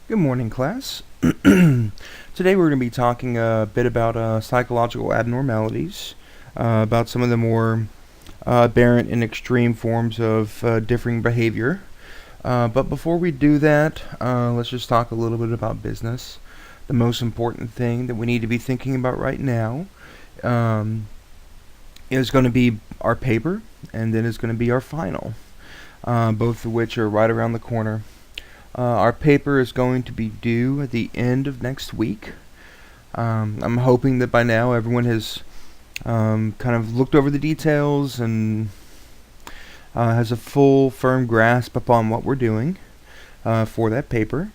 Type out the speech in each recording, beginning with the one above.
Good morning, class. Today we're going to be talking a bit about psychological abnormalities, about some of the more aberrant and extreme forms of differing behavior. But before we do that, let's just talk a little bit about business. The most important thing that we need to be thinking about right now um, is going to be our paper, and then is going to be our final, both of which are right around the corner. Our paper is going to be due at the end of next week. I'm hoping that by now everyone has kind of looked over the details and has a full, firm grasp upon what we're doing for that paper.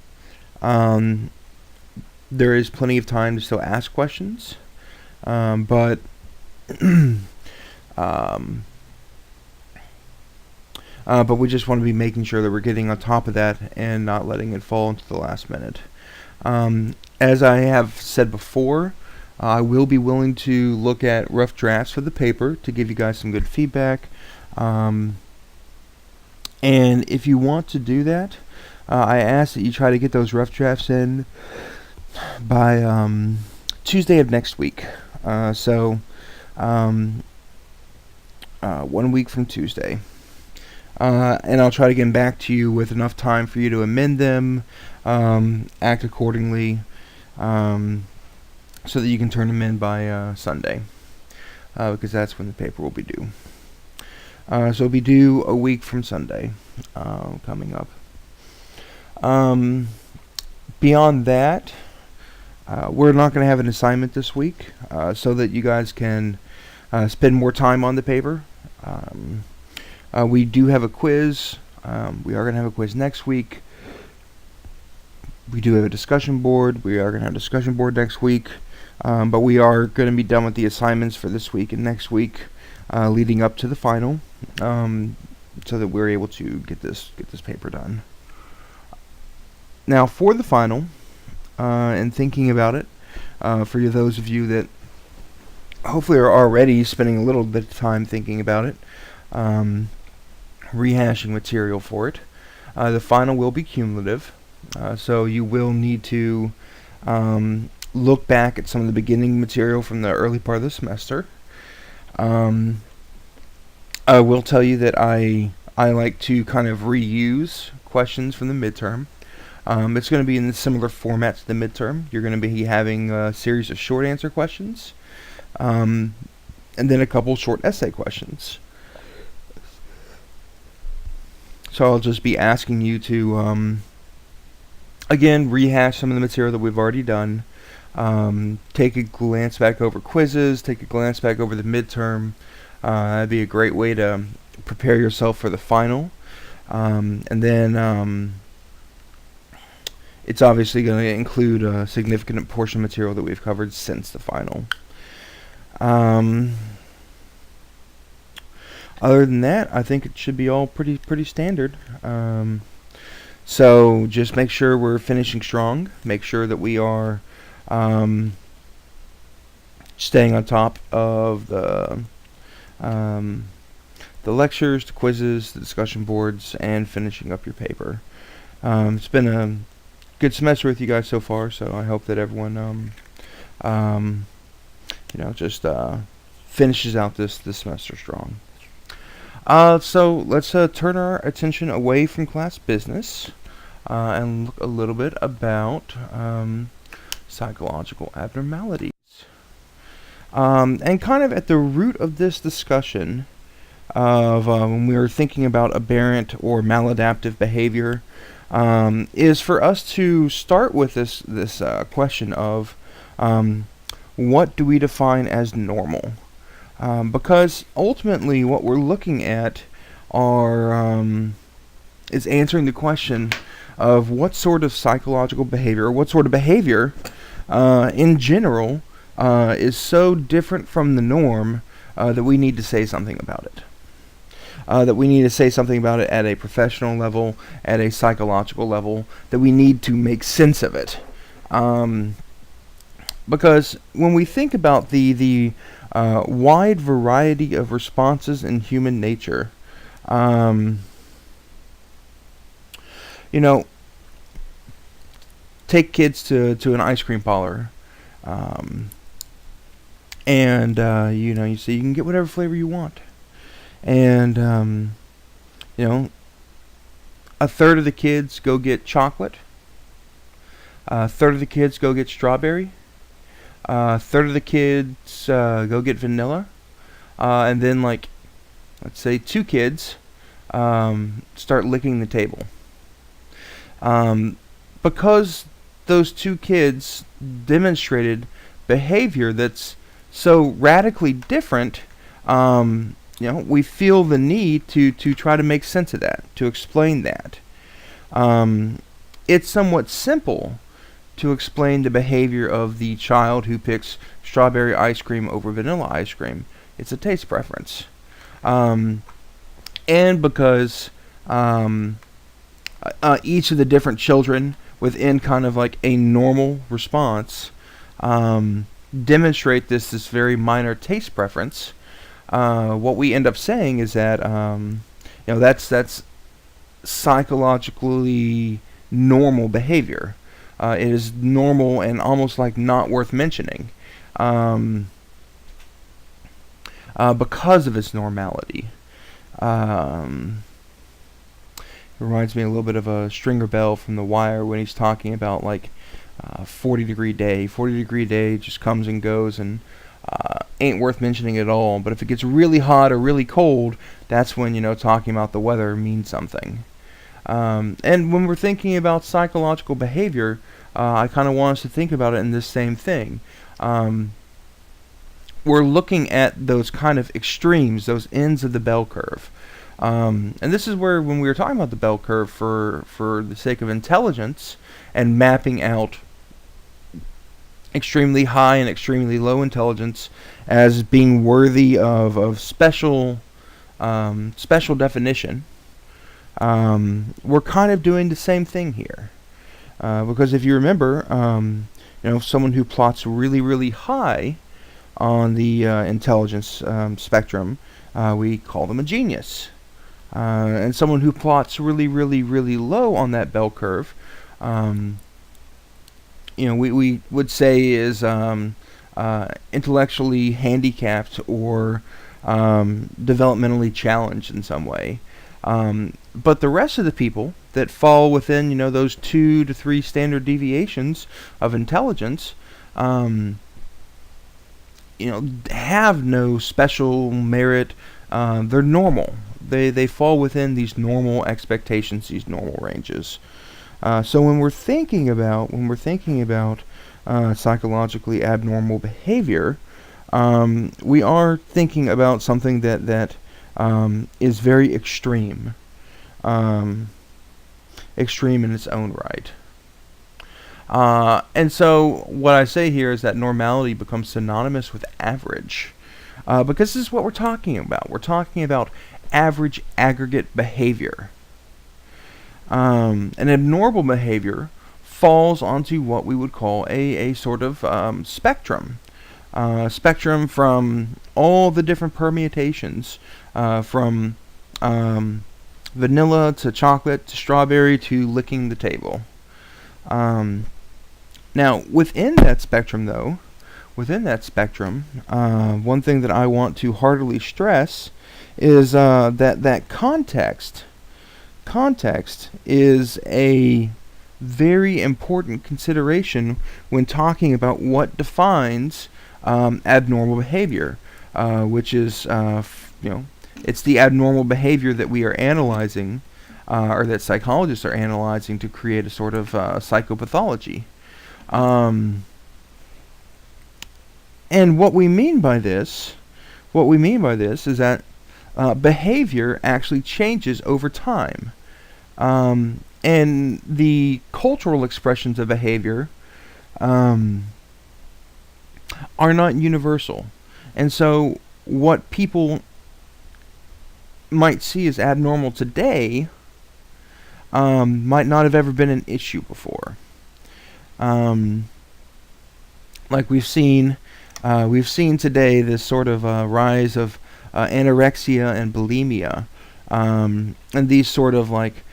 Um, there is plenty of time to still ask questions, but um, but we just want to be making sure that we're getting on top of that and not letting it fall into the last minute. As I have said before, I will be willing to look at rough drafts for the paper to give you guys some good feedback. And if you want to do that, I ask that you try to get those rough drafts in by Tuesday of next week. So 1 week from Tuesday. And I'll try to get back to you with enough time for you to amend them, act accordingly, so that you can turn them in by Sunday, because that's when the paper will be due. So it'll be due a week from Sunday, coming up. Beyond that, we're not going to have an assignment this week, so that you guys can spend more time on the paper. We do have a quiz. We are going to have a quiz next week. We do have a discussion board. We are going to have a discussion board next week. But we are going to be done with the assignments for this week and next week, leading up to the final, so that we're able to get this paper done. Now, for the final, and thinking about it, for those of you that hopefully are already spending a little bit of time thinking about it, rehashing material for it. The final will be cumulative, so you will need to look back at some of the beginning material from the early part of the semester. I will tell you that I like to kind of reuse questions from the midterm. It's going to be in a similar format to the midterm. You're going to be having a series of short answer questions, and then a couple short essay questions. So I'll just be asking you to, again, rehash some of the material that we've already done. Take a glance back over quizzes, take a glance back over the midterm. That'd be a great way to prepare yourself for the final. And then it's obviously going to include a significant portion of material that we've covered since the final. Other than that, I think it should be all pretty standard. So just make sure we're finishing strong. Make sure that we are staying on top of the lectures, the quizzes, the discussion boards, and finishing up your paper. It's been a good semester with you guys so far, so I hope that everyone just finishes out this semester strong. So let's turn our attention away from class business and look a little bit about psychological abnormalities. And kind of at the root of this discussion of when we were thinking about aberrant or maladaptive behavior is for us to start with this question of what do we define as normal? Because ultimately what we're looking at is answering the question of what sort of psychological behavior, or what sort of behavior in general is so different from the norm that we need to say something about it. That we need to say something about it at a professional level, at a psychological level, that we need to make sense of it. Because when we think about the wide variety of responses in human nature, take kids to an ice cream parlor, um, and you say you can get whatever flavor you want, and you know, a third of the kids go get chocolate, a third of the kids go get strawberry, a third of the kids go get vanilla, and then like, let's say 2 kids start licking the table. Because those 2 kids demonstrated behavior that's so radically different, we feel the need to try to make sense of that, to explain that. It's somewhat simple to explain the behavior of the child who picks strawberry ice cream over vanilla ice cream. It's a taste preference. And because each of the different children within kind of like a normal response demonstrate this very minor taste preference, what we end up saying is that that's psychologically normal behavior. It is normal and almost like not worth mentioning because of its normality. It reminds me a little bit of a Stringer Bell from The Wire when he's talking about like 40-degree day. 40-degree day just comes and goes and ain't worth mentioning at all. But if it gets really hot or really cold, that's when talking about the weather means something. And when we're thinking about psychological behavior, I kind of want us to think about it in this same thing. We're looking at those kind of extremes, those ends of the bell curve. And this is where, when we were talking about the bell curve for the sake of intelligence and mapping out extremely high and extremely low intelligence as being worthy of special definition, we're kind of doing the same thing here. Because if you remember, someone who plots really, really high on the intelligence spectrum, we call them a genius. And someone who plots really, really, really low on that bell curve, we would say is intellectually handicapped or developmentally challenged in some way. But the rest of the people that fall within, those 2 to 3 standard deviations of intelligence, have no special merit. They're normal. They fall within these normal expectations, these normal ranges. So when we're thinking about psychologically abnormal behavior, we are thinking about something that is very extreme, extreme in its own right. And so what I say here is that normality becomes synonymous with average, because this is what we're talking about. We're talking about average aggregate behavior. An abnormal behavior falls onto what we would call a sort of spectrum. Spectrum from all the different permutations, from vanilla to chocolate to strawberry to licking the table. Now, within that spectrum, one thing that I want to heartily stress is that context is a very important consideration when talking about what defines abnormal behavior, which is it's the abnormal behavior that we are analyzing, or that psychologists are analyzing to create a sort of psychopathology. And what we mean by this is that behavior actually changes over time. And the cultural expressions of behavior are not universal. And so what people might see as abnormal today might not have ever been an issue before. Like we've seen today this sort of rise of anorexia and bulimia, and these sort of like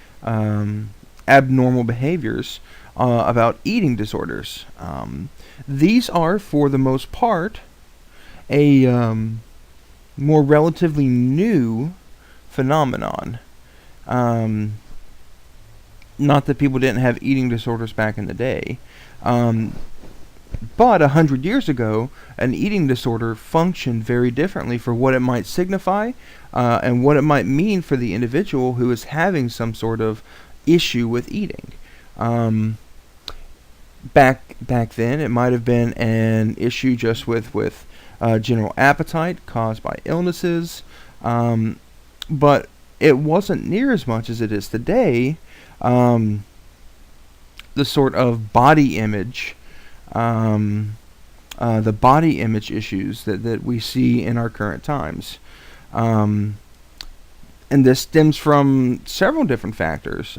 abnormal behaviors about eating disorders. These are, for the most part, a more relatively new phenomenon. Um, Not that people didn't have eating disorders back in the day, but 100 years ago, an eating disorder functioned very differently for what it might signify and what it might mean for the individual who is having some sort of issue with eating. Um, back then, it might have been an issue just with general appetite caused by illnesses, but it wasn't near as much as it is today. Um, the sort of body image, the body image issues that we see in our current times. Um, and this stems from several different factors.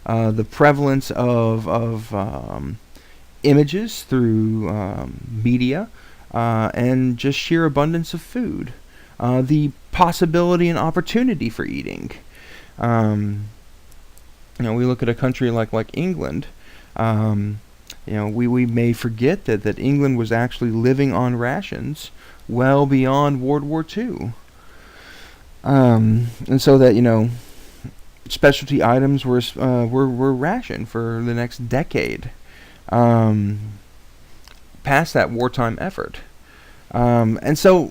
The prevalence of images through media and just sheer abundance of food. The possibility and opportunity for eating. Um, we look at a country like England. We may forget that England was actually living on rations well beyond World War II. And so that, specialty items were rationed for the next decade, past that wartime effort. And so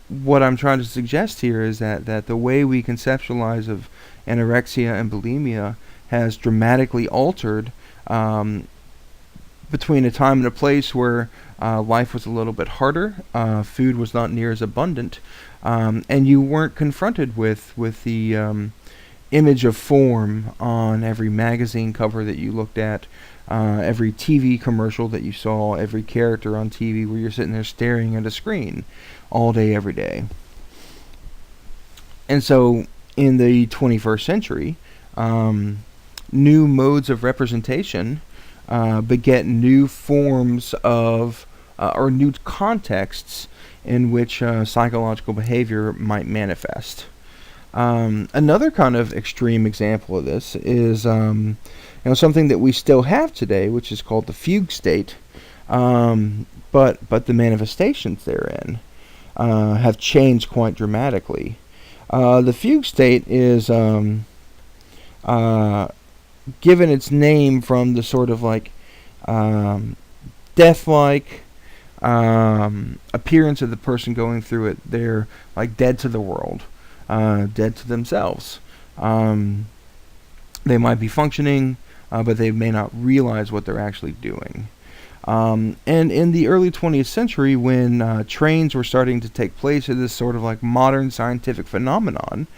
what I'm trying to suggest here is that the way we conceptualize of anorexia and bulimia has dramatically altered between a time and a place where life was a little bit harder, food was not near as abundant, and you weren't confronted with the image of form on every magazine cover that you looked at, every TV commercial that you saw, every character on TV where you're sitting there staring at a screen all day, every day. And so in the 21st century, new modes of representation beget new forms of, or new contexts in which psychological behavior might manifest. Another kind of extreme example of this is something that we still have today, which is called the fugue state, but the manifestations therein have changed quite dramatically. The fugue state is given its name from the sort of death-like appearance of the person going through it. They're like dead to the world, dead to themselves. They might be functioning, but they may not realize what they're actually doing. And in the early 20th century, when trains were starting to take place of this sort of modern scientific phenomenon,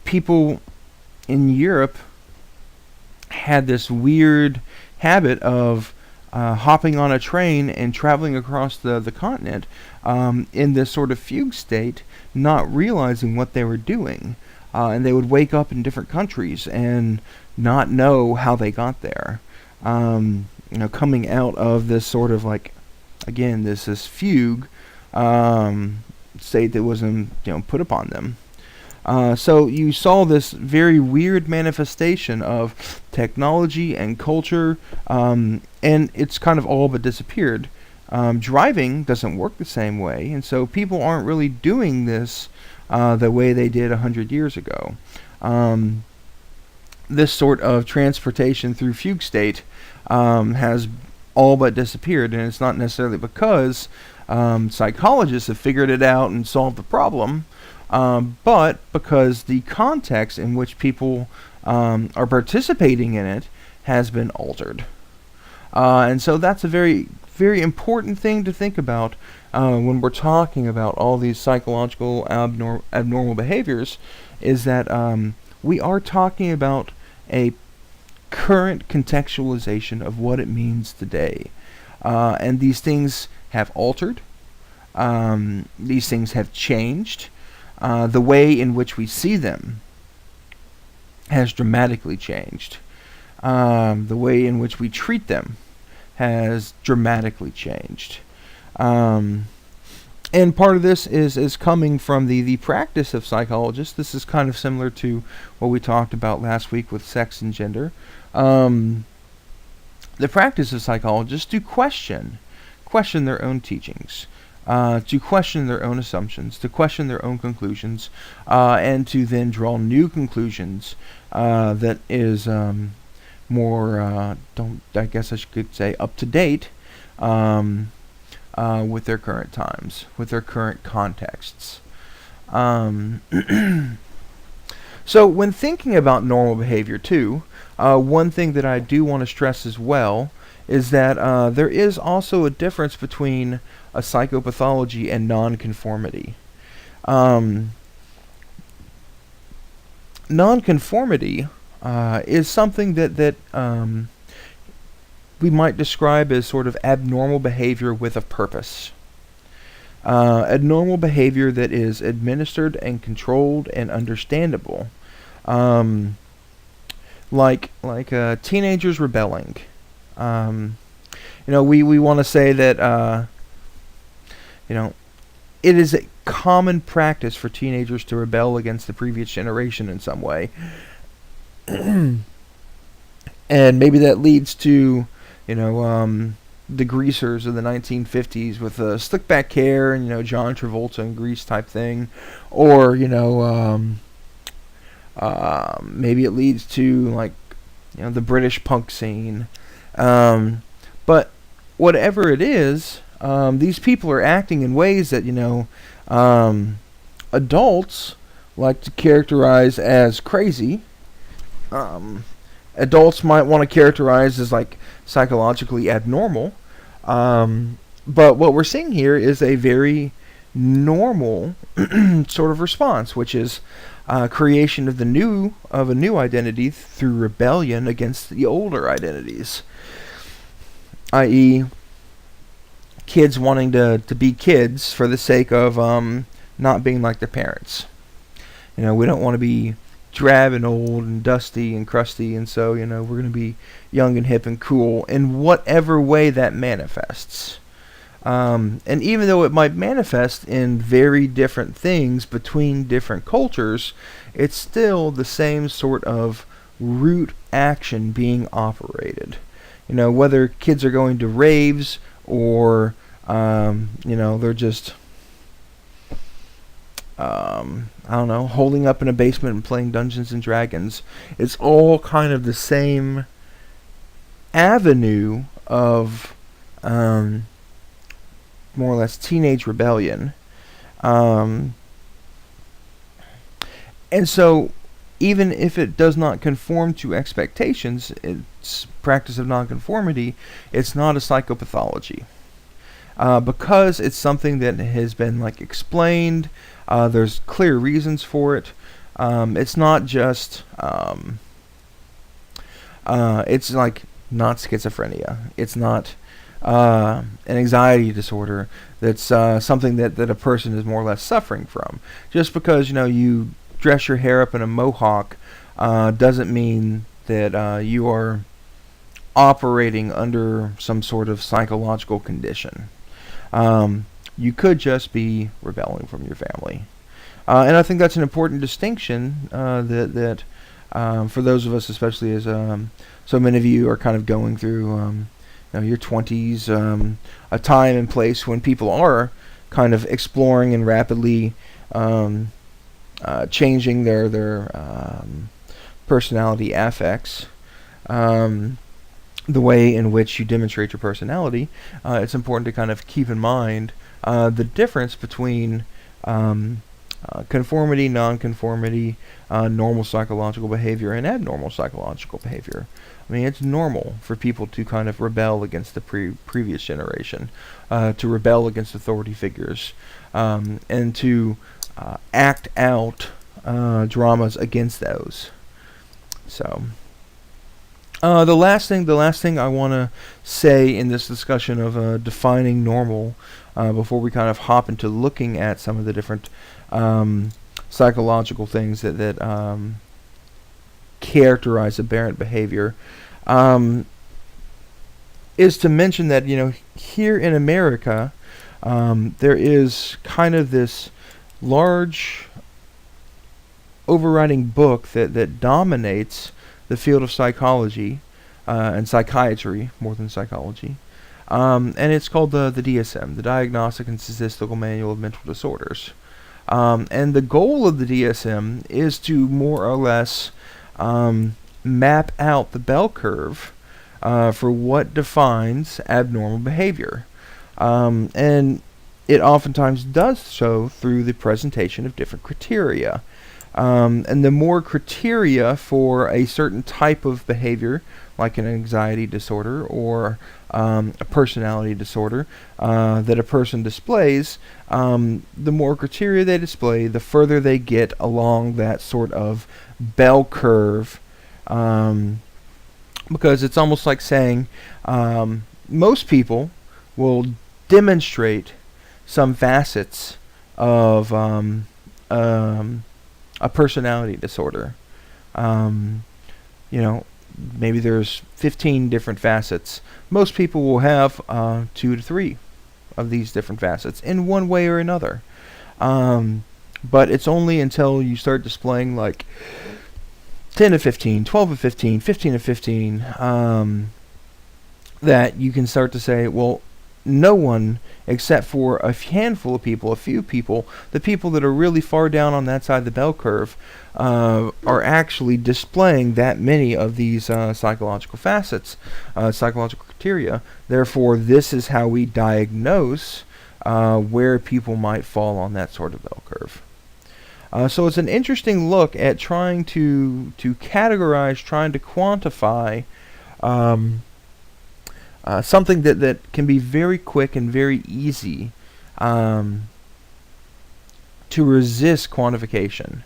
people in Europe had this weird habit of hopping on a train and traveling across the continent in this sort of fugue state, not realizing what they were doing. And they would wake up in different countries and not know how they got there. Coming out of this sort of again, this fugue state that was put upon them. So you saw this very weird manifestation of technology and culture, and it's kind of all but disappeared. Driving doesn't work the same way, and so people aren't really doing this the way they did 100 years ago. This sort of transportation through fugue state has all but disappeared, and it's not necessarily because psychologists have figured it out and solved the problem, but because the context in which people are participating in it has been altered. And so that's a very, very important thing to think about when we're talking about all these psychological abnormal behaviors, is that we are talking about a current contextualization of what it means today. And these things have altered. These things have changed. The way in which we see them has dramatically changed. The way in which we treat them has dramatically changed. And part of this is coming from the practice of psychologists. This is kind of similar to what we talked about last week with sex and gender. Um, the practice of psychologists to question their own teachings, to question their own assumptions, to question their own conclusions, and to then draw new conclusions that is more, don't I guess I could say, up to date um, with their current times, with their current contexts. Um, so when thinking about normal behavior too, one thing that I do want to stress as well is that there is also a difference between a psychopathology and nonconformity. Um, Nonconformity is something that we might describe as sort of abnormal behavior with a purpose. Abnormal behavior that is administered and controlled and understandable, um, like teenagers rebelling. Um, we want to say that you know it is a common practice for teenagers to rebel against the previous generation in some way, and maybe that leads to you know the greasers of the 1950s with slick back hair and John Travolta and Grease type thing, or maybe it leads to like the British punk scene, but whatever it is, these people are acting in ways that adults like to characterize as crazy. Adults might want to characterize as like psychologically abnormal, but what we're seeing here is a very normal sort of response, which is creation of a new identity through rebellion against the older identities, i.e., kids wanting to be kids for the sake of not being like their parents. We don't want to be drab and old and dusty and crusty, and so we're going to be young and hip and cool in whatever way that manifests. And even though it might manifest in very different things between different cultures, it's still the same sort of root action being operated. Whether kids are going to raves or they're just I don't know, holding up in a basement and playing Dungeons and Dragons. It's all kind of the same avenue of more or less teenage rebellion. And so even if it does not conform to expectations, its practice of nonconformity, it's not a psychopathology. Because it's something that has been like explained, there's clear reasons for it. It's not just it's like not schizophrenia. It's not an anxiety disorder. That's something that a person is more or less suffering from. Just because you dress your hair up in a mohawk doesn't mean that you are operating under some sort of psychological condition. You could just be rebelling from your family. And I think that's an important distinction that for those of us, especially as so many of you are kind of going through your 20s, a time and place when people are kind of exploring and rapidly changing their personality affects. The way in which you demonstrate your personality, it's important to kind of keep in mind the difference between conformity, nonconformity, normal psychological behavior, and abnormal psychological behavior. I mean, it's normal for people to kind of rebel against the previous generation, to rebel against authority figures, and to act out dramas against those. So. The last thing I want to say in this discussion of defining normal, before we kind of hop into looking at some of the different psychological things that characterize aberrant behavior, is to mention that here in America, There is kind of this large overriding book that dominates the field of psychology and psychiatry more than psychology. And it's called the DSM, the Diagnostic and Statistical Manual of Mental Disorders. And the goal of the DSM is to more or less map out the bell curve for what defines abnormal behavior. And it oftentimes does so through the presentation of different criteria. And the more criteria for a certain type of behavior, like an anxiety disorder or a personality disorder that a person displays, the more criteria they display, the further they get along that sort of bell curve. Because it's almost like saying most people will demonstrate some facets of a personality disorder. Maybe there's 15 different facets. Most people will have 2 to 3 of these different facets in one way or another. But it's only until you start displaying like 10 to 15, 12 to 15, 15 to 15, that you can start to say, well, no one except for a handful of people, a few people, the people that are really far down on that side of the bell curve, are actually displaying that many of these psychological facets, psychological criteria. Therefore, this is how we diagnose where people might fall on that sort of bell curve. So it's an interesting look at trying to categorize, trying to quantify something that can be very quick and very easy to resist quantification.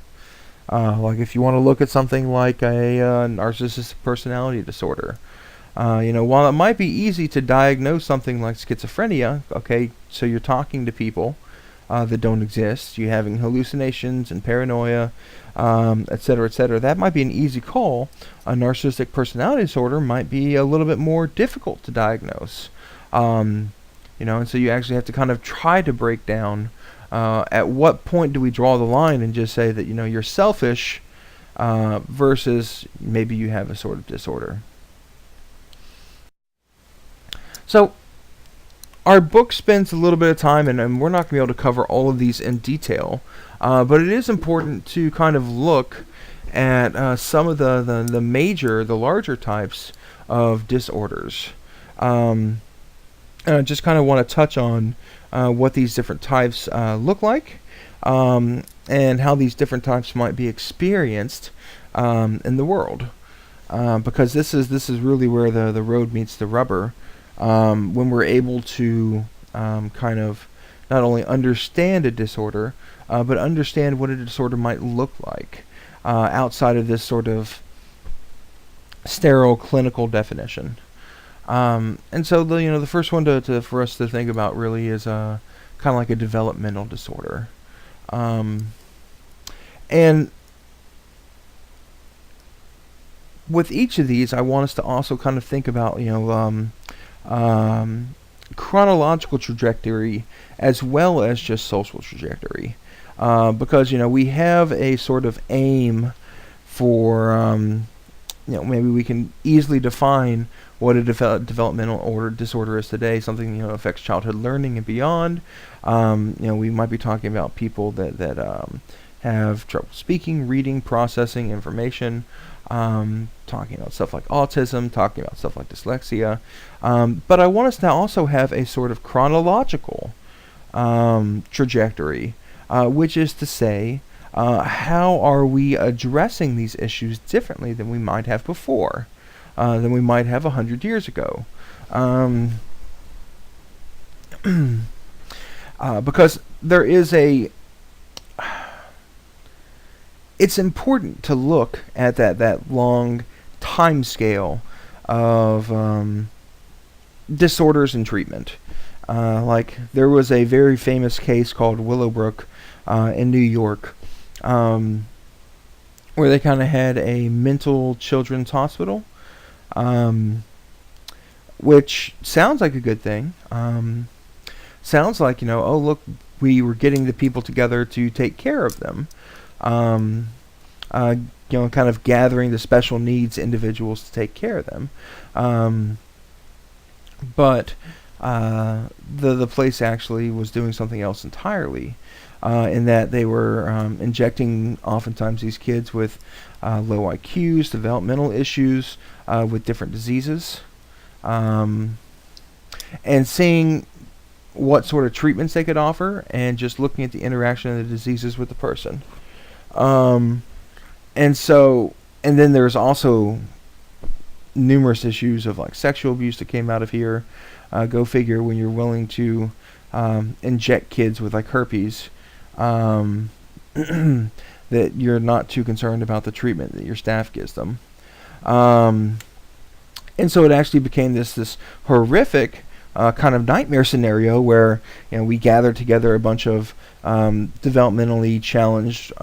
Like if you want to look at something like a narcissistic personality disorder, while it might be easy to diagnose something like schizophrenia, okay, so you're talking to people that don't exist, you're having hallucinations and paranoia, etc., that might be an easy call. A narcissistic personality disorder might be a little bit more difficult to diagnose. And so you actually have to kind of try to break down at what point do we draw the line and just say that, you're selfish versus maybe you have a sort of disorder. So our book spends a little bit of time, and we're not going to be able to cover all of these in detail, but it is important to kind of look at some of the major, the larger types of disorders. And I just kind of want to touch on what these different types look like, and how these different types might be experienced in the world, because this is really where the road meets the rubber. When we're able to kind of not only understand a disorder, but understand what a disorder might look like outside of this sort of sterile clinical definition. And so the first one for us to think about really is kind of like a developmental disorder. And with each of these, I want us to also kind of think about chronological trajectory as well as just social trajectory, because we have a sort of aim for maybe we can easily define what a developmental disorder is today. Something affects childhood learning and beyond. We might be talking about people that have trouble speaking, reading, processing information. Talking about stuff like autism, talking about stuff like dyslexia. But I want us to also have a sort of chronological trajectory, which is to say, how are we addressing these issues differently than we might have before, than we might have 100 years ago. Because there is it's important to look at that long time scale of disorders and treatment. Like there was a very famous case called Willowbrook in New York, where they kind of had a mental children's hospital, which sounds like a good thing. sounds like, oh look, we were getting the people together to take care of them. Um, kind of gathering the special needs individuals to take care of them. Um, but the place actually was doing something else entirely, in that they were injecting oftentimes these kids with low IQs, developmental issues, with different diseases, um, and seeing what sort of treatments they could offer, and just looking at the interaction of the diseases with the person. Um, and so, and then there's also numerous issues of like sexual abuse that came out of here. Go figure, when you're willing to inject kids with like herpes, um, that you're not too concerned about the treatment that your staff gives them. Um, and so it actually became this horrific kind of nightmare scenario where we gathered together a bunch of developmentally challenged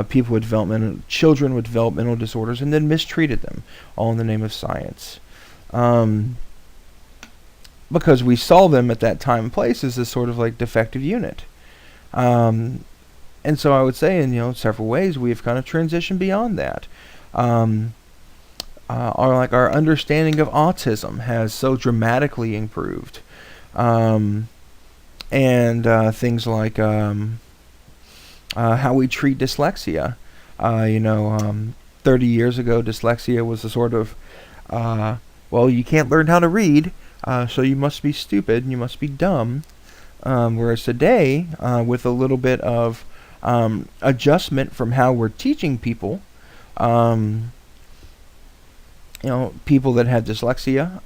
people with children with developmental disorders, and then mistreated them, all in the name of science. Because we saw them at that time and place as this sort of like defective unit. And so I would say in several ways we've kind of transitioned beyond that. Our understanding of autism has so dramatically improved, and things like how we treat dyslexia. 30 years ago, dyslexia was a sort of, well, you can't learn how to read, so you must be stupid and you must be dumb. Whereas today, with a little bit of adjustment from how we're teaching people, people that have dyslexia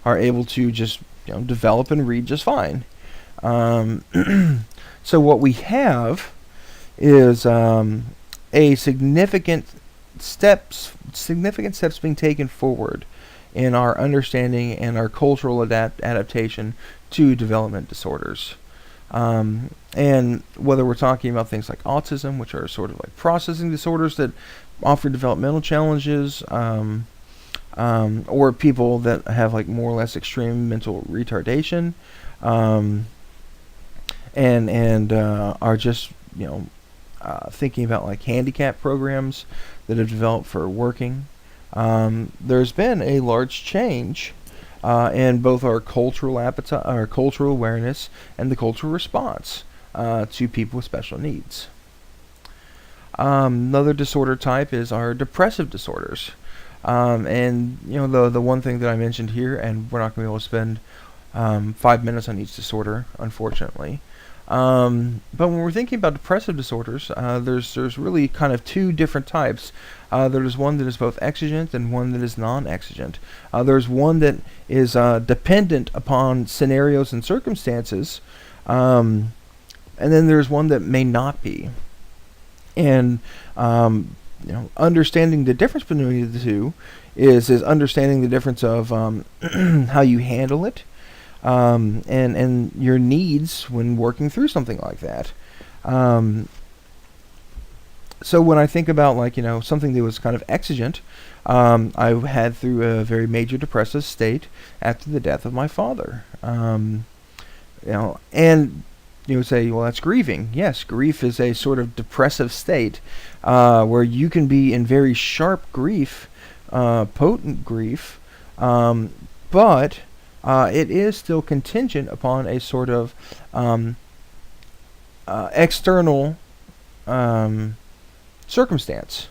are able to just develop and read just fine. So what we have is a significant steps being taken forward in our understanding and our cultural adaptation to development disorders. And whether we're talking about things like autism, which are sort of like processing disorders that offer developmental challenges, or people that have like more or less extreme mental retardation, and are just thinking about like handicap programs that have developed for working. There's been a large change in both our cultural appetite, our cultural awareness, and the cultural response to people with special needs. Another disorder type is our depressive disorders. And the one thing that I mentioned here, and we're not going to be able to spend 5 minutes on each disorder, unfortunately. But when we're thinking about depressive disorders, there's really kind of two different types. There's one that is both exigent and one that is non-exigent. There's one that is dependent upon scenarios and circumstances, and then there's one that may not be. And understanding the difference between the two is understanding the difference of how you handle it, and your needs when working through something like that. So when I think about something that was kind of exigent, I had through a very major depressive state after the death of my father. And you would say, well, that's grieving. Yes, grief is a sort of depressive state where you can be in very sharp grief, potent grief, but it is still contingent upon a sort of external circumstance.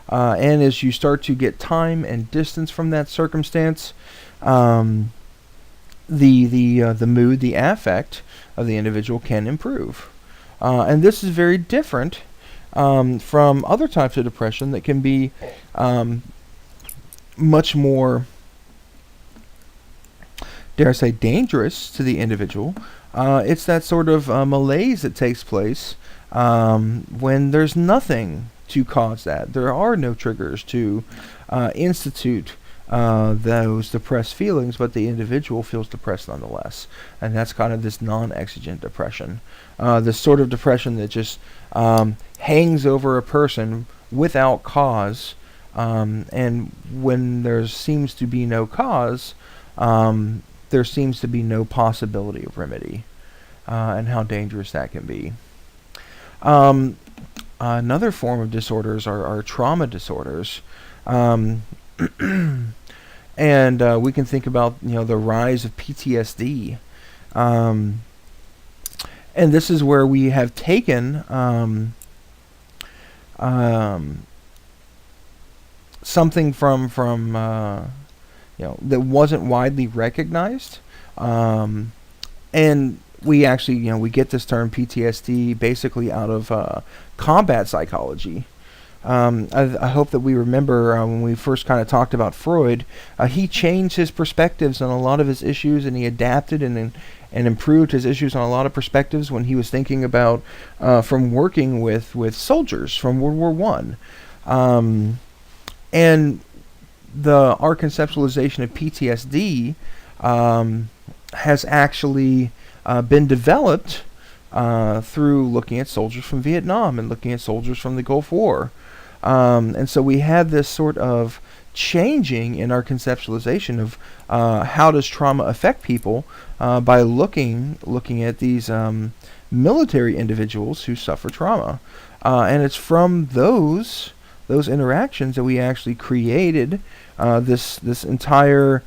And as you start to get time and distance from that circumstance, the mood, the affect of the individual can improve. And this is very different from other types of depression that can be much more, dare I say, dangerous to the individual. It's that sort of malaise that takes place when there's nothing to cause that. There are no triggers to institute those depressed feelings, but the individual feels depressed nonetheless. And that's kind of this non-exigent depression. This sort of depression that just hangs over a person without cause, and when there seems to be no cause, there seems to be no possibility of remedy, and how dangerous that can be. Um, Another form of disorders are trauma disorders. Um, and we can think about the rise of PTSD. Um, and this is where we have taken um, something from that wasn't widely recognized, um, and we actually we get this term PTSD basically out of combat psychology. I hope that we remember when we first kind of talked about Freud, he changed his perspectives on a lot of his issues, and he adapted and improved his issues on a lot of perspectives when he was thinking about from working with soldiers from World War One, and our conceptualization of PTSD has actually been developed through looking at soldiers from Vietnam and looking at soldiers from the Gulf War. And so we had this sort of changing in our conceptualization of how does trauma affect people by looking at these military individuals who suffer trauma. And it's from those interactions that we actually created this entire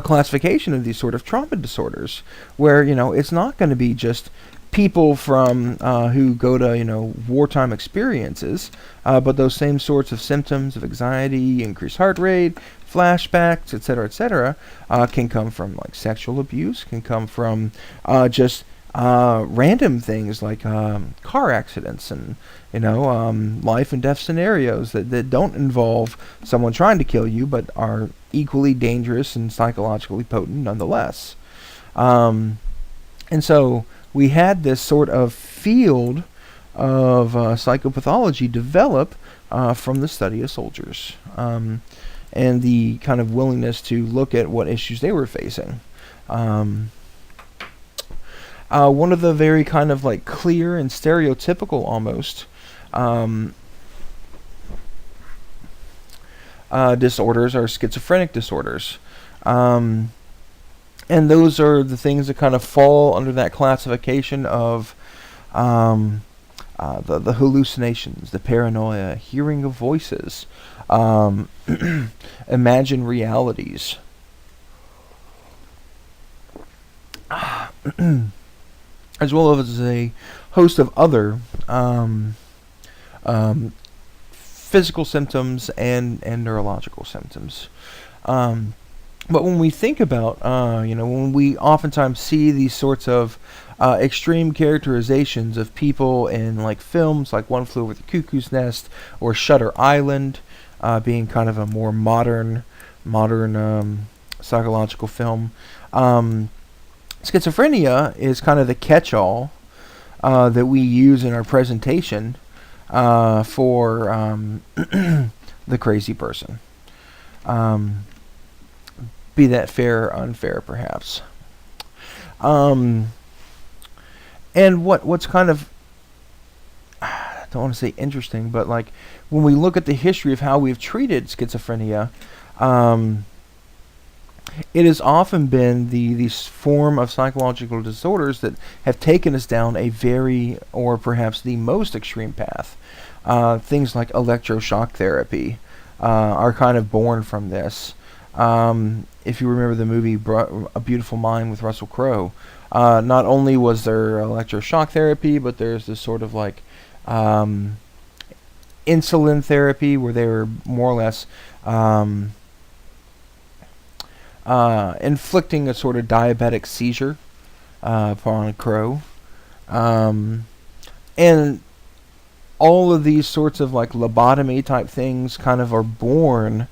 classification of these sort of trauma disorders, where it's not going to be just people from who go to wartime experiences, but those same sorts of symptoms of anxiety, increased heart rate, flashbacks, etc., can come from like sexual abuse, can come from just random things like car accidents and life and death scenarios that don't involve someone trying to kill you, but are equally dangerous and psychologically potent nonetheless. And so we had this sort of field of psychopathology develop from the study of soldiers, and the kind of willingness to look at what issues they were facing. One of the very kind of like clear and stereotypical almost disorders are schizophrenic disorders. And those are the things that kind of fall under that classification of the hallucinations, the paranoia, hearing of voices, imagined realities. As well as a host of other physical symptoms and neurological symptoms. But when we think about, when we oftentimes see these sorts of extreme characterizations of people in like films like One Flew Over the Cuckoo's Nest or Shutter Island, being kind of a more modern psychological film, schizophrenia is kind of the catch-all that we use in our presentation for the crazy person. Be that fair or unfair, perhaps. And what's kind of, I don't want to say interesting, but like when we look at the history of how we've treated schizophrenia, it has often been these form of psychological disorders that have taken us down a very, or perhaps the most extreme path. Things like electroshock therapy are kind of born from this. If you remember the movie A Beautiful Mind with Russell Crowe, not only was there electroshock therapy, but there's this sort of like insulin therapy where they were more or less inflicting a sort of diabetic seizure upon Crowe. And all of these sorts of like lobotomy type things kind of are born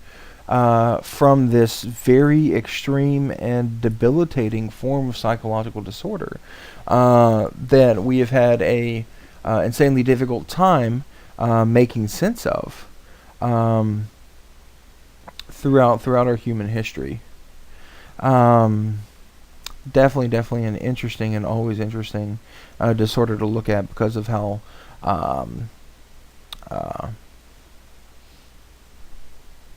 from this very extreme and debilitating form of psychological disorder that we have had a insanely difficult time making sense of throughout our human history. Definitely an interesting and always interesting disorder to look at because of how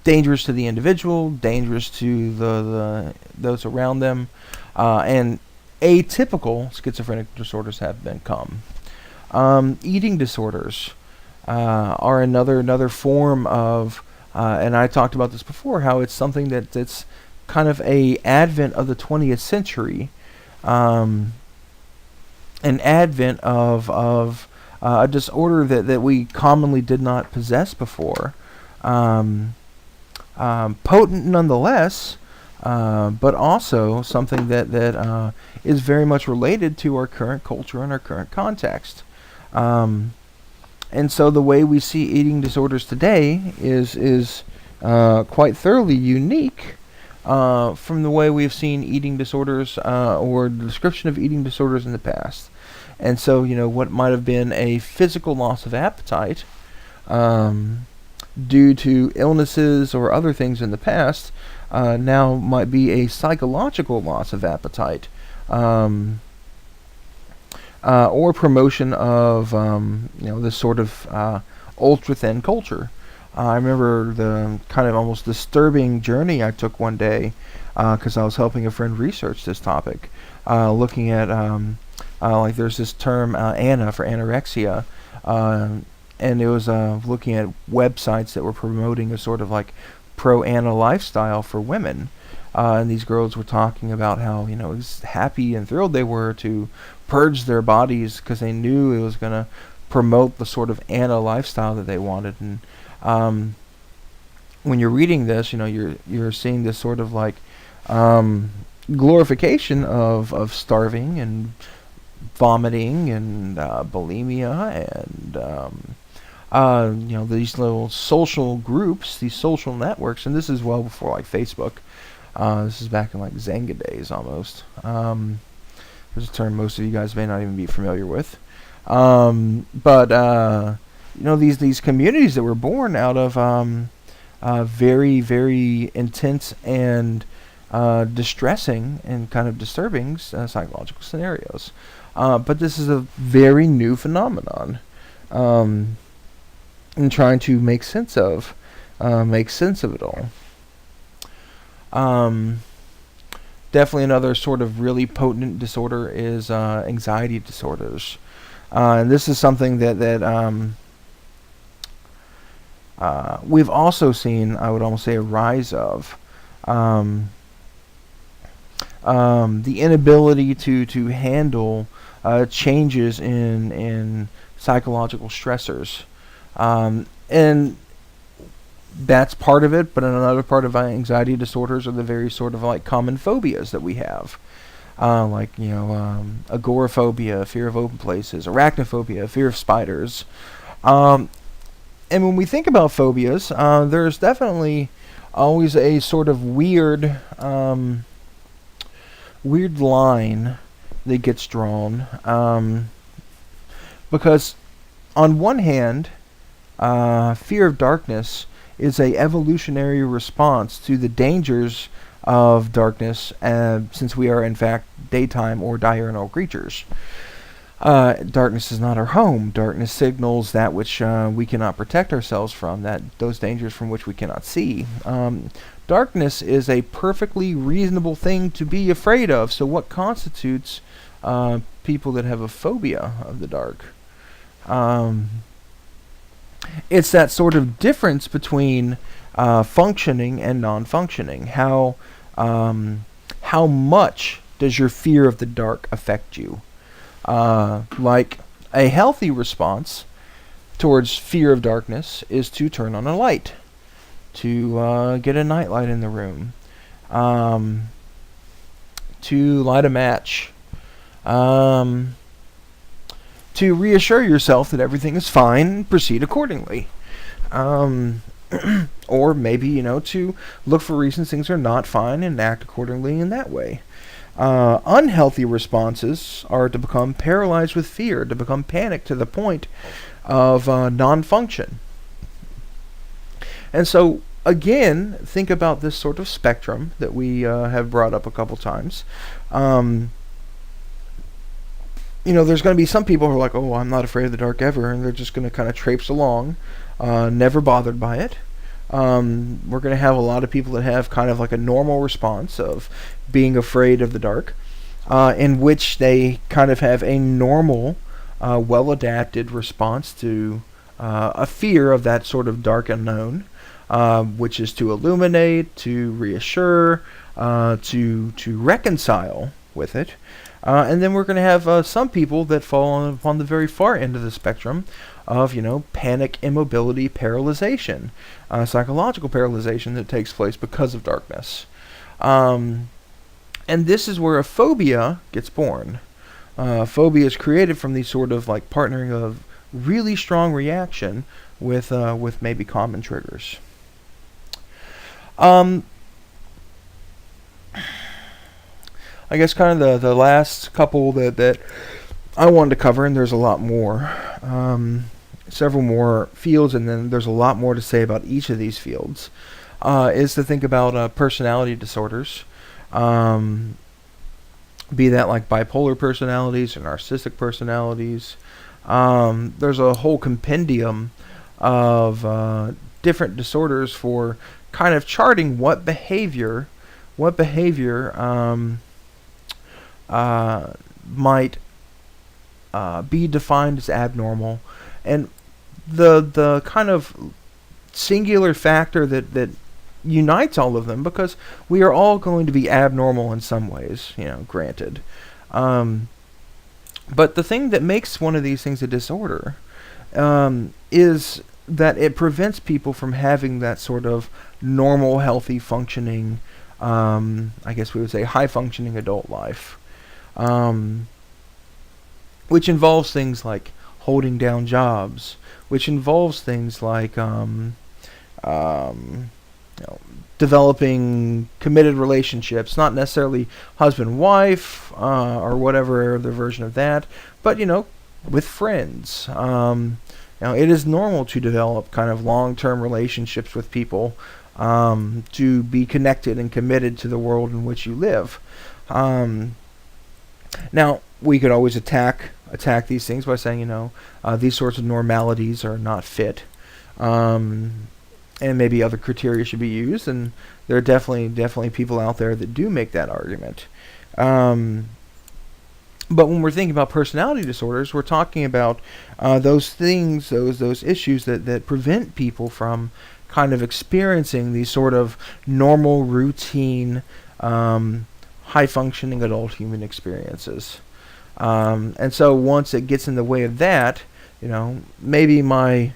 dangerous to the individual, dangerous to the those around them, and atypical schizophrenic disorders have become. Eating disorders are another form of, and I talked about this before, how it's something that's kind of a advent of the 20th century, an advent of a disorder that we commonly did not possess before. Potent nonetheless, but also something that is very much related to our current culture and our current context. And so the way we see eating disorders today is quite thoroughly unique from the way we've seen eating disorders or the description of eating disorders in the past. And so, what might have been a physical loss of appetite due to illnesses or other things in the past now might be a psychological loss of appetite. Or promotion of this sort of ultra thin culture. I remember the kind of almost disturbing journey I took one day because I was helping a friend research this topic, looking at like there's this term ANA for anorexia, and it was looking at websites that were promoting a sort of like pro-ANA lifestyle for women. And these girls were talking about how, happy and thrilled they were to purge their bodies because they knew it was going to promote the sort of ANA lifestyle that they wanted. And when you're reading this, you're seeing this sort of like glorification of starving and vomiting and bulimia and these little social groups, these social networks, and this is well before like Facebook. This is back in like Zanga days almost. There's a term most of you guys may not even be familiar with. But these communities that were born out of very, very intense and distressing and kind of disturbing psychological scenarios. But this is a very new phenomenon. And trying to make sense of it all. Definitely another sort of really potent disorder is anxiety disorders. And this is something that we've also seen, I would almost say, a rise of. The inability to handle changes in psychological stressors. And that's part of it, but another part of anxiety disorders are the very sort of like common phobias that we have. Agoraphobia, fear of open places, arachnophobia, fear of spiders. And when we think about phobias, there's definitely always a sort of weird line that gets drawn. Because on one hand, fear of darkness is a evolutionary response to the dangers of darkness, since we are in fact daytime or diurnal creatures. Darkness is not our home. Darkness signals that which we cannot protect ourselves from, those dangers from which we cannot see. Darkness is a perfectly reasonable thing to be afraid of. So what constitutes people that have a phobia of the dark? It's that sort of difference between functioning and non-functioning. How much does your fear of the dark affect you? Like a healthy response towards fear of darkness is to turn on a light, to get a nightlight in the room, to light a match, to reassure yourself that everything is fine and proceed accordingly. Or maybe, to look for reasons things are not fine and act accordingly in that way. Unhealthy responses are to become paralyzed with fear, to become panicked to the point of non-function. And so, again, think about this sort of spectrum that we have brought up a couple times. There's going to be some people who are like, I'm not afraid of the dark ever, and they're just going to kind of traipse along, never bothered by it. We're going to have a lot of people that have kind of like a normal response of being afraid of the dark, in which they kind of have a normal, well adapted response to a fear of that sort of dark unknown, which is to illuminate, to reassure, to reconcile with it. And then we're going to have some people that fall on the very far end of the spectrum of, panic, immobility, paralyzation, psychological paralyzation that takes place because of darkness. And this is where a phobia gets born. Phobia is created from these sort of like partnering of really strong reaction with maybe common triggers. I guess kind of the last couple that I wanted to cover, and there's a lot more, several more fields, and then there's a lot more to say about each of these fields, is to think about personality disorders, be that like bipolar personalities or narcissistic personalities. There's a whole compendium of different disorders for kind of charting what behavior might be defined as abnormal, and the kind of singular factor that unites all of them, because we are all going to be abnormal in some ways, granted. But the thing that makes one of these things a disorder is that it prevents people from having that sort of normal, healthy, functioning, I guess we would say high-functioning adult life. Which involves things like holding down jobs, which involves things like developing committed relationships, not necessarily husband-wife or whatever other version of that, but with friends. It is normal to develop kind of long-term relationships with people, to be connected and committed to the world in which you live. Now, we could always attack these things by saying, these sorts of normalities are not fit, and maybe other criteria should be used. And there are definitely people out there that do make that argument. But when we're thinking about personality disorders, we're talking about those things, those issues that prevent people from kind of experiencing these sort of normal, routine, high-functioning adult human experiences. And so once it gets in the way of that, maybe my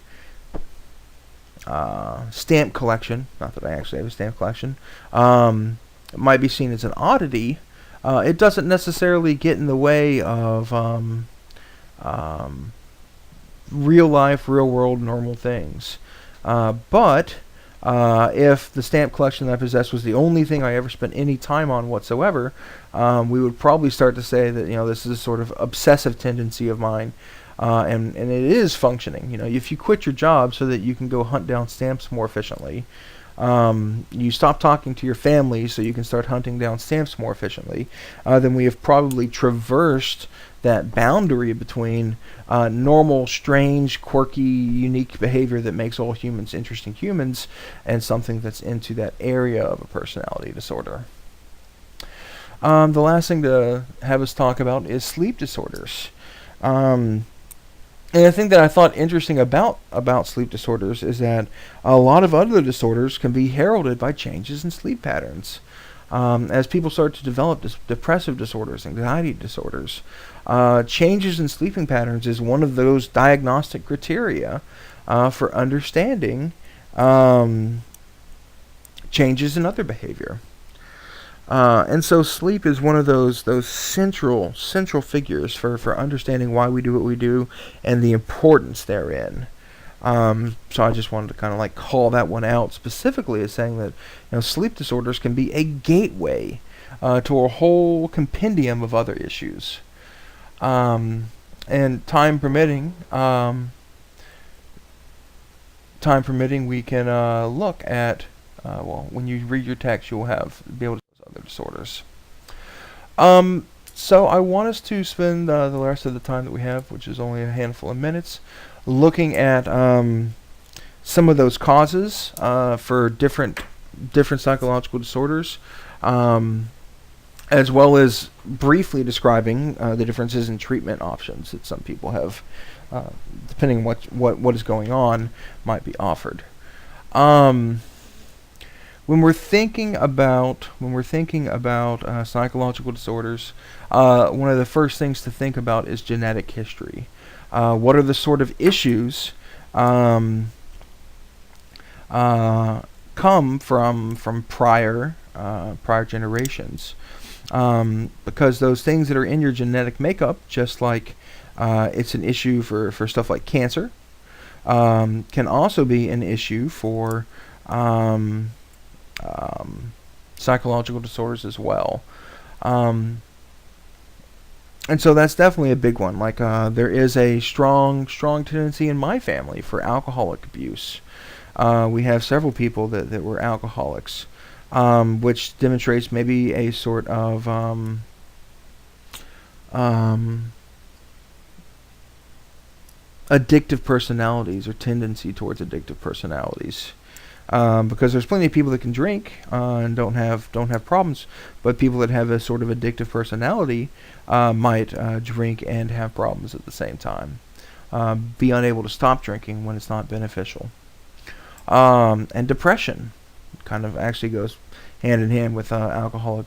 stamp collection, not that I actually have a stamp collection, might be seen as an oddity. It doesn't necessarily get in the way of real life, real world, normal things. But if the stamp collection that I possess was the only thing I ever spent any time on whatsoever, we would probably start to say that this is a sort of obsessive tendency of mine, and it is functioning. If you quit your job so that you can go hunt down stamps more efficiently, you stop talking to your family so you can start hunting down stamps more efficiently, then we have probably traversed that boundary between normal, strange, quirky, unique behavior that makes all humans interesting humans and something that's into that area of a personality disorder. The last thing to have us talk about is sleep disorders. And the thing that I thought interesting about sleep disorders is that a lot of other disorders can be heralded by changes in sleep patterns. As people start to develop depressive disorders, anxiety disorders, changes in sleeping patterns is one of those diagnostic criteria for understanding changes in other behavior. And so sleep is one of those central figures for understanding why we do what we do and the importance therein. So I just wanted to kind of like call that one out specifically as saying that sleep disorders can be a gateway to a whole compendium of other issues. And time permitting, we can look at when you read your text, you'll be able to see other disorders. So I want us to spend the rest of the time that we have, which is only a handful of minutes, looking at some of those causes for different psychological disorders, as well as briefly describing the differences in treatment options that some people have, depending on what is going on, might be offered. When we're thinking about psychological disorders, one of the first things to think about is genetic history. What are the sort of issues come from prior generations? Because those things that are in your genetic makeup, just like it's an issue for stuff like cancer, can also be an issue for psychological disorders as well. And so that's definitely a big one. Like there is a strong tendency in my family for alcoholic abuse. We have several people that were alcoholics, which demonstrates maybe a sort of addictive personalities or tendency towards addictive personalities. Because there's plenty of people that can drink and don't have problems, but people that have a sort of addictive personality might drink and have problems at the same time. Be unable to stop drinking when it's not beneficial. And depression kind of actually goes hand in hand with alcoholic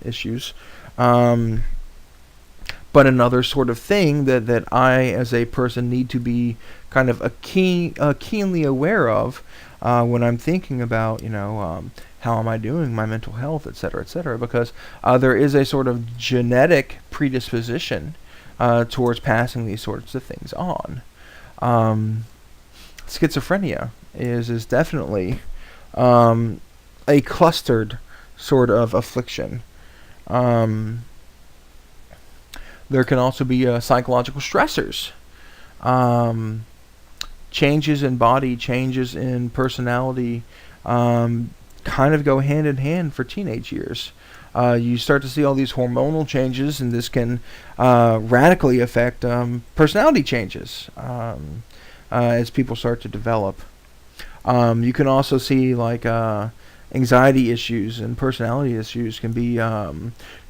issues. But another sort of thing that I, as a person, need to be kind of keenly aware of when I'm thinking about, how am I doing, my mental health, et cetera, because there is a sort of genetic predisposition towards passing these sorts of things on. Schizophrenia is definitely a clustered sort of affliction. There can also be psychological stressors. Changes in body, changes in personality kind of go hand in hand for teenage years. You start to see all these hormonal changes, and this can radically affect personality changes as people start to develop. You can also see like anxiety issues and personality issues can be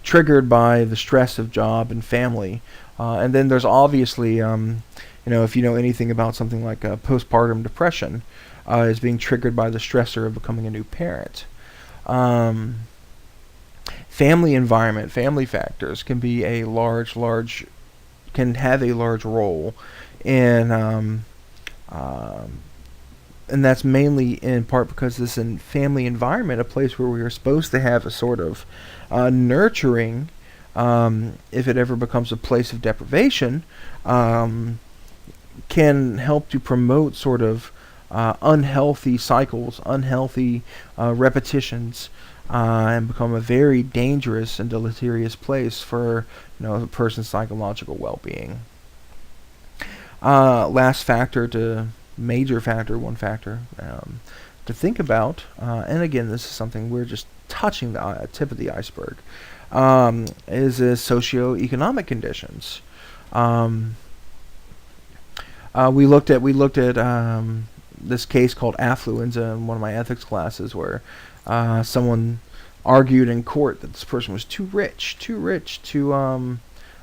triggered by the stress of job and family. And then there's obviously, if you know anything about something like postpartum depression, is being triggered by the stressor of becoming a new parent. Family environment, family factors can be can have a large role in, and that's mainly in part because this family environment, a place where we are supposed to have a sort of nurturing, if it ever becomes a place of deprivation, can help to promote sort of unhealthy cycles, unhealthy repetitions, and become a very dangerous and deleterious place for a person's psychological well-being. Last factor, one factor to think about, and again, this is something we're just touching the tip of the iceberg, is socioeconomic conditions. We looked at this case called affluenza in one of my ethics classes, where someone argued in court that this person was too rich to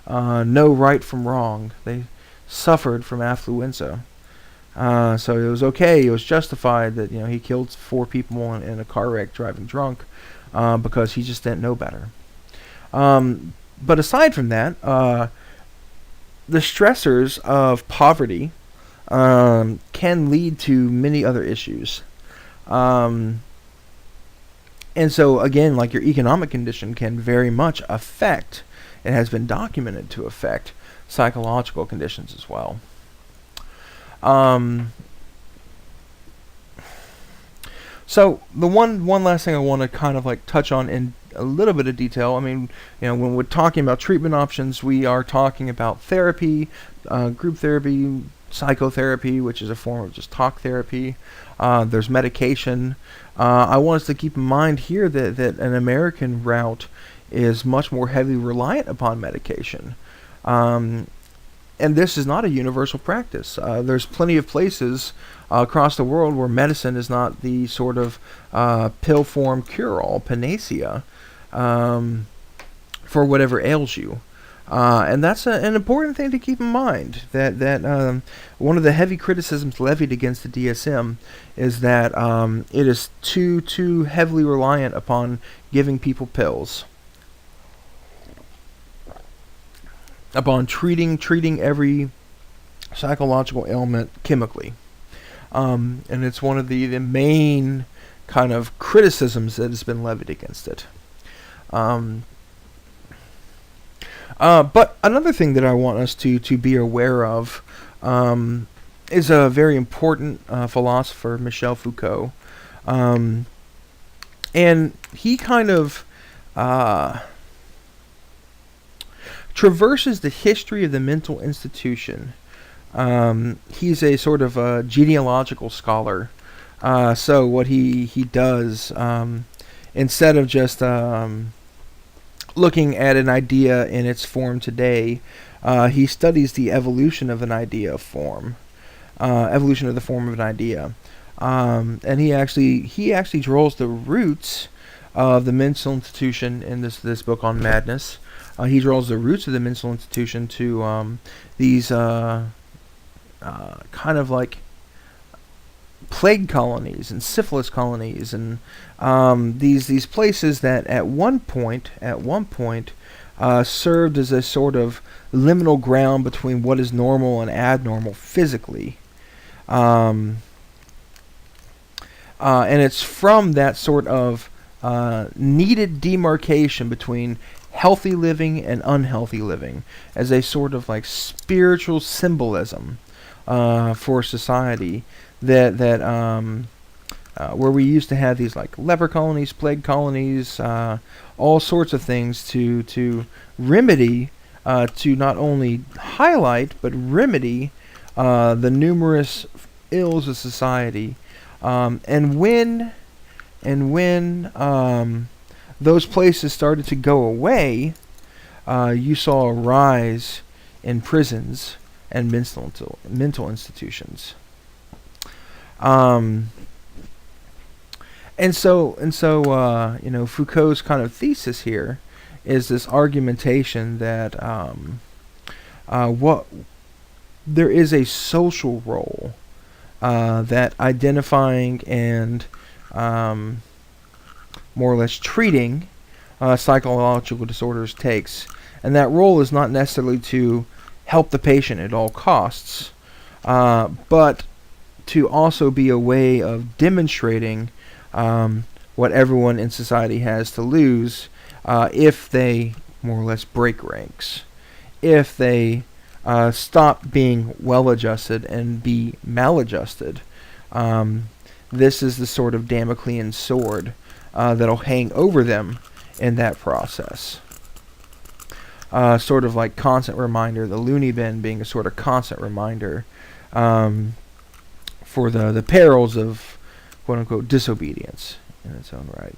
know right from wrong. They suffered from affluenza. So it was okay, it was justified that he killed 4 people in a car wreck driving drunk because he just didn't know better. But aside from that, the stressors of poverty can lead to many other issues. And so again, like your economic condition can very much affect, it has been documented to affect, psychological conditions as well. So the one last thing I want to kind of like touch on in a little bit of detail. I mean, when we're talking about treatment options, we are talking about therapy, group therapy, psychotherapy, which is a form of just talk therapy. There's medication. I want us to keep in mind here that an American route is much more heavily reliant upon medication. And this is not a universal practice. There's plenty of places across the world where medicine is not the sort of pill form cure-all, panacea, for whatever ails you. And that's an important thing to keep in mind. That one of the heavy criticisms levied against the DSM is that it is too heavily reliant upon giving people pills, upon treating every psychological ailment chemically. And it's one of the main kind of criticisms that has been levied against it. But another thing that I want us to be aware of is a very important philosopher, Michel Foucault. And he kind of traverses the history of the mental institution. He's a sort of a genealogical scholar. So what he does, instead of just looking at an idea in its form today, he studies the evolution of an idea of form, evolution of the form of an idea, and he actually draws the roots of the mental institution in this book on madness. He draws the roots of the mental institution to these kind of like plague colonies and syphilis colonies, and these places that at one point served as a sort of liminal ground between what is normal and abnormal physically, and it's from that sort of needed demarcation between healthy living and unhealthy living as a sort of like spiritual symbolism for society, that where we used to have these like leper colonies, plague colonies, all sorts of things to remedy, to not only highlight but remedy the numerous ills of society. And when those places started to go away, you saw a rise in prisons and mental institutions. And so Foucault's kind of thesis here is this argumentation that what there is a social role that identifying and more or less treating psychological disorders takes, and that role is not necessarily to help the patient at all costs, but to also be a way of demonstrating what everyone in society has to lose if they more or less break ranks, if they stop being well-adjusted and be maladjusted. This is the sort of Damoclean sword that'll hang over them in that process. Sort of like constant reminder, the loony bin being a sort of constant reminder for the perils of quote-unquote disobedience in its own right.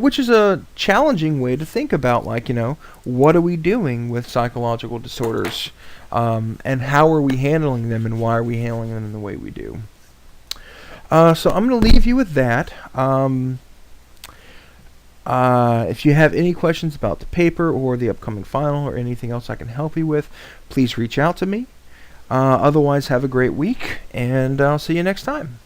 Which is a challenging way to think about, like, what are we doing with psychological disorders, and how are we handling them, and why are we handling them in the way we do. So I'm going to leave you with that. If you have any questions about the paper or the upcoming final or anything else I can help you with, please reach out to me. Otherwise, have a great week, and I'll see you next time.